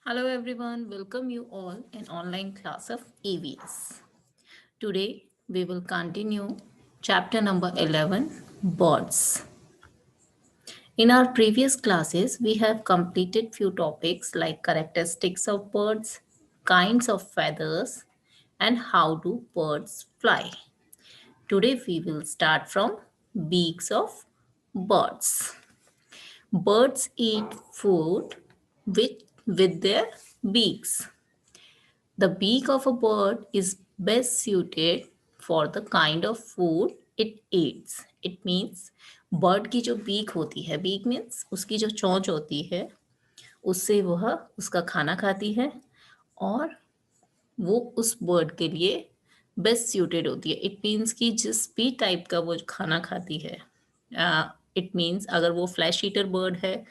Hello everyone, welcome you all in online class of EVS. Today we will continue chapter number 11 birds. In our previous classes we have completed few topics like characteristics of birds, kinds of feathers and how do birds fly. Today we will start from beaks of birds. Birds eat food with their beaks. The beak of a bird is best suited for the kind of food it eats. It means bird की जो beak होती है, beak means उसकी जो चोंच होती है, उससे वह उसका खाना खाती है और वो उस बर्ड के लिए बेस्ट सूटेड होती है. इट मीन्स कि जिस भी टाइप का वो खाना खाती है, इट मीन्स अगर वो फ्लैश ईटर बर्ड है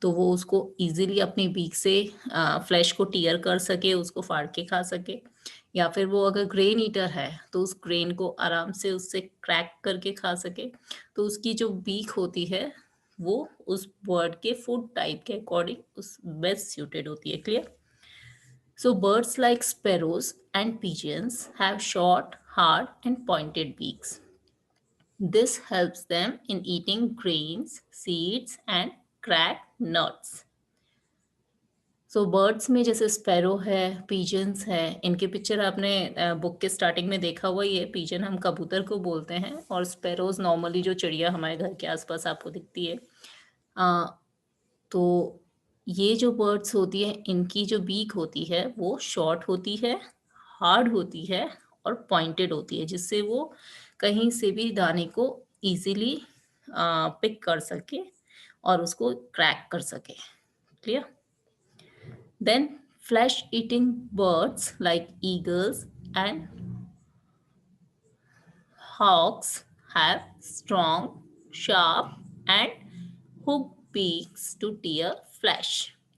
तो वो उसको इजीली अपनी बीक से फ्लैश को टीयर कर सके, उसको फाड़ के खा सके. या फिर वो अगर ग्रेन ईटर है तो उस ग्रेन को आराम से उससे क्रैक करके खा सके. तो उसकी जो बीक होती है वो उस बर्ड के फूड टाइप के अकॉर्डिंग उस बेस्ट सूटेड होती है. Clear? So birds like sparrows and pigeons have short, hard and pointed beaks. This helps them in eating grains, seeds and cracked nuts. So birds में जैसे sparrow है, pigeons है, इनके picture आपने book के starting में देखा हुआ ही है. पिजन हम कबूतर को बोलते हैं और स्पैरोज नॉर्मली जो चिड़िया हमारे घर के आसपास आपको दिखती है. तो ये जो बर्ड्स होती है इनकी जो बीक होती है वो शॉर्ट होती है, हार्ड होती है और पॉइंटेड होती है, जिससे वो कहीं से भी दाने को इजीली पिक कर सके और उसको क्रैक कर सके. Clear? Then flesh eating birds like eagles and hawks have strong, sharp and hooked beaks to tear flesh.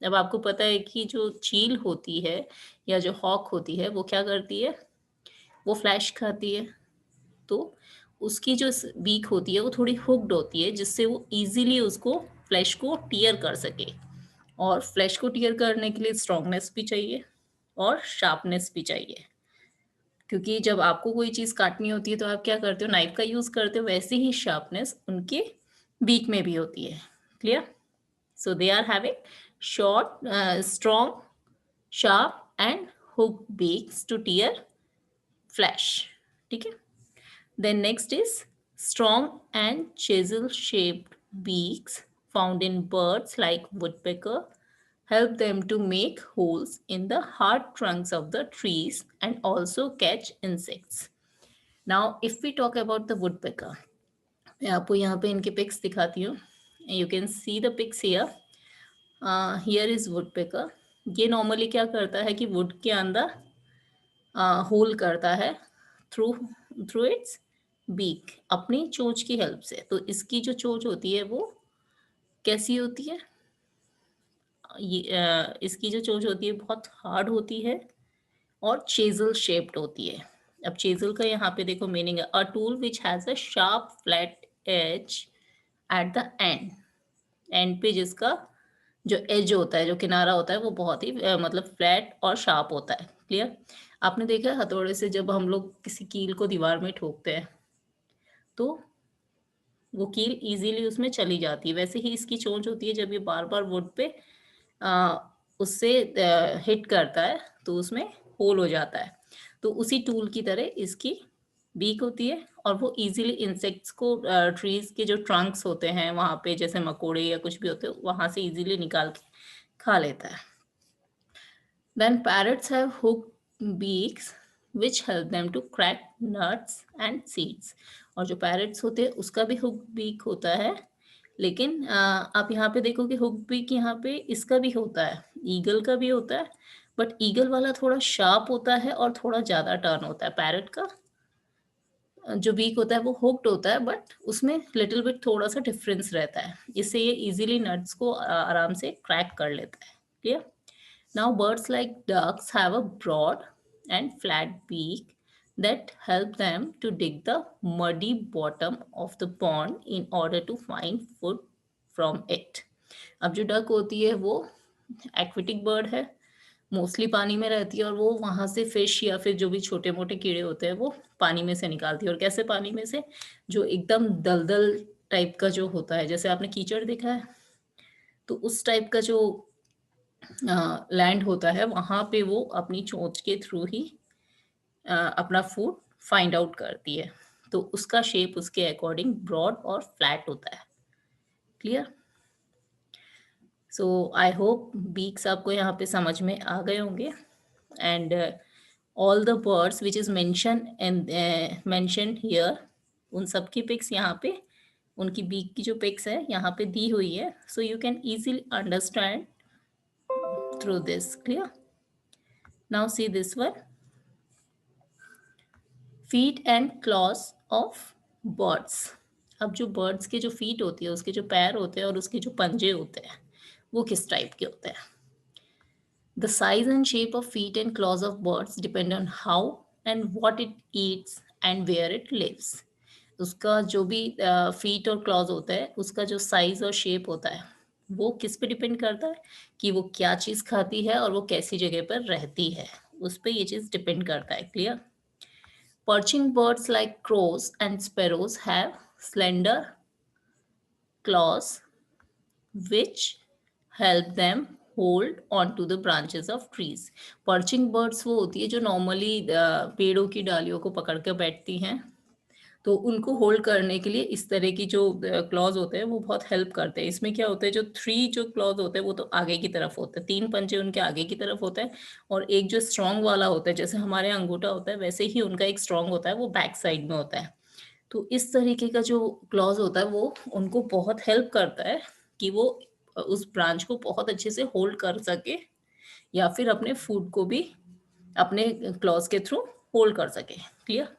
अब आपको पता है कि जो चील होती है या जो हॉक होती है वो क्या करती है, वो फ्लैश खाती है. तो उसकी जो बीक होती है वो थोड़ी हुक्ड होती है, जिससे वो इजीली उसको फ्लैश को टीयर कर सके. और फ्लैश को टीयर करने के लिए स्ट्रांगनेस भी चाहिए और शार्पनेस भी चाहिए, क्योंकि जब आपको कोई चीज़ काटनी होती है तो आप क्या करते हो, नाइफ का यूज़ करते हो. वैसे ही शार्पनेस उनके बीक में भी होती है. Clear? So they are having short, strong, sharp and hook beaks to tear flesh. ठीक है? Then next is strong and chisel shaped beaks found in birds like woodpecker help them to make holes in the hard trunks of the trees and also catch insects. Now if we talk about the woodpecker, मैं आपको यहाँ पे इनके pics दिखाती हूँ. You can see the pics here. Here is woodpecker. ये normally क्या करता है कि वुड के अंदर होल करता है थ्रू थ्रू इट्स बीक, अपनी चोंच की हेल्प से. तो इसकी जो चोंच होती है वो कैसी होती है, ये इसकी जो चोंच होती है बहुत हार्ड होती है और चेजल शेप्ड होती है. अब चेजल का यहाँ पे देखो मीनिंग है, a tool which has a sharp flat edge at the end. End पे जिसका जो एज होता है, जो किनारा होता है वो बहुत ही मतलब फ्लैट और शार्प होता है. क्लियर? आपने देखा है हथौड़े से जब हम लोग किसी कील को दीवार में ठोकते हैं तो वो कील इजीली उसमें चली जाती है. वैसे ही इसकी चोंच होती है, जब ये बार बार वुड पे आ, उससे हिट करता है तो उसमें होल हो जाता है. तो उसी टूल की तरह इसकी बीक होती है और वो इजीली इंसेक्ट्स को, ट्रीज के जो ट्रंक्स होते हैं वहाँ पे जैसे मकोड़े या कुछ भी होते हैं वहाँ से इजीली निकाल के खा लेता है. Then parrots have hooked beaks which help them to crack nuts and seeds. और जो पैरट्स होते हैं उसका भी हुक बीक होता है, लेकिन आप यहाँ पे देखो कि हुक बीक यहाँ पे इसका भी होता है, ईगल का भी होता है. बट ईगल वाला थोड़ा शार्प होता है और थोड़ा ज़्यादा टर्न होता है. पैरट का जो बीक होता है वो हुक्ड होता है, बट उसमें लिटिल बिट थोड़ा सा डिफरेंस रहता है. इससे ये इजीली नट्स को आराम से क्रैक कर लेता है. Clear? Now, birds like ducks have a broad and flat beak that help them to dig the muddy bottom of the pond in order to find food from it. अब जो duck होती है वो aquatic bird है, mostly पानी में रहती है और वो वहाँ से फिश या फिर जो भी छोटे-मोटे कीड़े होते हैं, वो पानी में से निकालती है। और कैसे पानी में से? जो एकदम दलदल टाइप का जो होता है, जैसे आपने कीचड़ देखा है? तो उस टाइप का जो लैंड होता है, वहाँ पे वो अपनी चोंच के थ्रू ही अपना फूड फाइंड आउट करती है। तो उसका शेप उसके अकॉर्डिंग ब्रॉड और फ्लैट होता है। Clear? So I hope beaks आपको यहाँ पे समझ में आ गए होंगे। And all the birds which is mentioned here, उन सब की पिक्स यहाँ पे, उनकी बीक की जो पिक्स है यहाँ पे दी हुई है। So you can easily understand through this. Clear? Now see this one, feet and clause of birds. अब जो बर्ड्स के जो फीट होती है, उसके जो पैर होते हैं और उसके जो पंजे होते हैं, वो किस टाइप के होते हैं? The size and shape of feet and claws of birds depend on how and what it eats and where it lives. उसका जो भी फीट और क्लॉज होता है, उसका जो साइज और शेप होता है, वो किस पे डिपेंड करता है? कि वो क्या चीज़ खाती है और वो कैसी जगह पर रहती है, उस पे ये चीज़ डिपेंड करता है। Clear? Perching birds like crows and sparrows have slender claws which help them hold on to the branches of trees. Perching birds वो होती है जो नॉर्मली पेड़ों की डालियों को पकड़ के बैठती हैं, तो उनको होल्ड करने के लिए इस तरह की जो क्लॉज होते हैं वो बहुत हेल्प करते हैं। इसमें क्या होता है, जो थ्री जो क्लॉज होते हैं वो तो आगे की तरफ होते हैं, 3 पंजे उनके आगे की तरफ होता है, और एक जो स्ट्रॉन्ग वाला होता है, जैसे हमारे अंगूठा होता है वैसे ही उनका एक स्ट्रॉन्ग होता है, वो बैक साइड में होता है। तो इस तरीके का जो क्लॉज होता है वो उनको बहुत हेल्प करता है कि वो उस ब्रांच को बहुत अच्छे से होल्ड कर सके, या फिर अपने फूड को भी अपने क्लॉज के थ्रू होल्ड कर सके। क्लियर?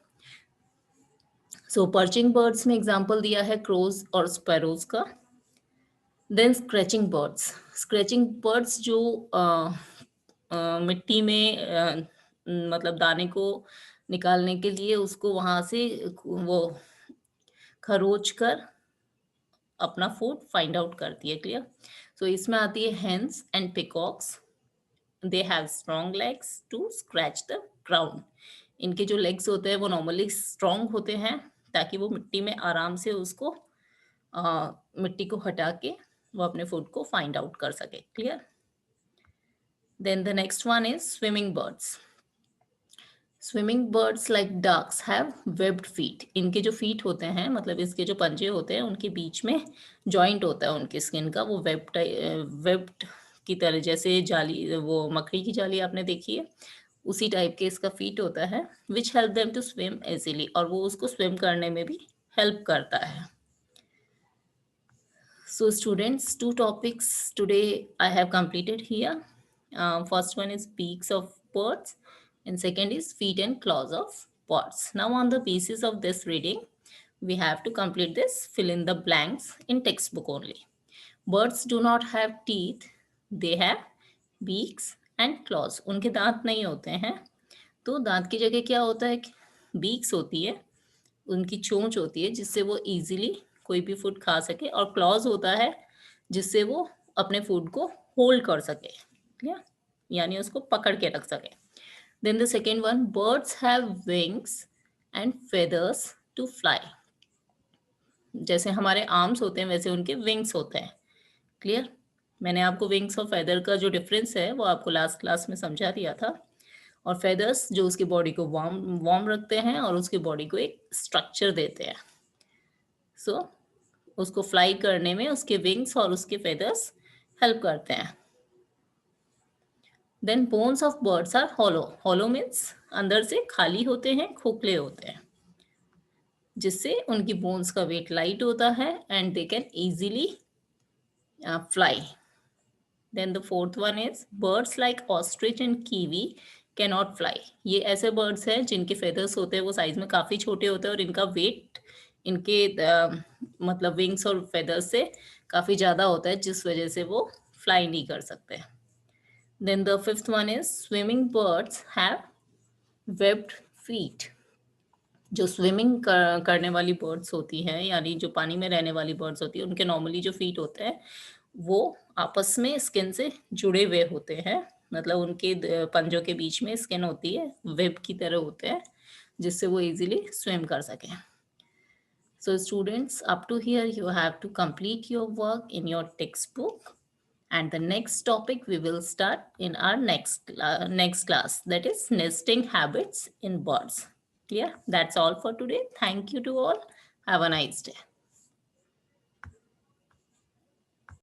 सो पर्चिंग बर्ड्स में एग्जांपल दिया है क्रोज और स्पैरोज का। Then scratching birds. Scratching birds जो मिट्टी में मतलब दाने को निकालने के लिए उसको वहां से वो खरोच कर अपना फूड फाइंड आउट करती है। क्लियर? सो इसमें आती है hens and peacocks. They have strong legs to scratch the ground. इनके जो लेग्स होते हैं वो नॉर्मली स्ट्रॉन्ग होते हैं, ताकि वो मिट्टी में आराम से उसको मिट्टी को हटा के वो अपने फूड को फाइंड आउट कर सके। Clear? Then the next one is swimming birds. Swimming birds like ducks have webbed feet. इनके जो फीट होते हैं, मतलब इसके जो पंजे होते हैं, उनके बीच में जॉइंट होता है उनकी स्किन का, वो वेब्ड की तरह, जैसे जाली, वो मकड़ी की जाली आपने देखी है, उसी टाइप के इसका फीट होता है, which help them to swim easily, और वो उसको स्विम करने में भी हेल्प करता है। So students, 2 topics today I have completed here. First one is beaks of birds and second is feet and claws of birds. Now on the basis of this reading, we have to complete this fill in the blanks in textbook only. Birds do not have teeth, they have beaks and claws. उनके दांत नहीं होते हैं, तो दांत की जगह क्या होता है? बीक्स होती है, उनकी चोंच होती है जिससे वो इजीली कोई भी फूड खा सके, और क्लॉज होता है जिससे वो अपने फूड को होल्ड कर सके। क्लियर? यानी उसको पकड़ के रख सके। Then the second one, birds have wings and feathers to fly. जैसे हमारे आर्म्स होते हैं वैसे उनके विंग्स होते हैं। क्लियर? मैंने आपको विंग्स और फेदर का जो डिफरेंस है वो आपको लास्ट क्लास में समझा दिया था। और फेदर्स जो उसकी बॉडी को वार्म वार्म रखते हैं और उसकी बॉडी को एक स्ट्रक्चर देते हैं। सो उसको फ्लाई करने में उसके विंग्स और उसके फेदर्स हेल्प करते हैं। Then bones of birds are hollow. Hollow means अंदर से खाली होते हैं, खोखले होते हैं, जिससे उनकी बोन्स का वेट लाइट होता है and they can easily fly. Then the fourth one is birds like ostrich and kiwi can not fly. ये ऐसे बर्ड्स हैं जिनके फेदर्स होते हैं वो साइज में काफ़ी छोटे होते हैं और इनका वेट इनके मतलब विंग्स और फेदर्स से काफ़ी ज़्यादा होता है, जिस वजह से वो फ्लाई नहीं कर सकते। Then the fifth one is swimming birds have webbed feet. जो स्विमिंग करने वाली बर्ड्स होती हैं, यानी जो पानी में रहने वाली बर्ड्स होती हैं, उनके नॉर्मली जो फीट होते हैं वो आपस में स्किन से जुड़े हुए होते हैं, मतलब उनके पंजों के बीच में स्किन होती है, वेब की तरह होते हैं, जिससे वो इजीली स्विम कर सकें. So students, up to here you have to complete your work in your textbook, and the next topic we will start in our next class, that is nesting habits in birds. Clear? That's all for today. Thank you to all. Have a nice day.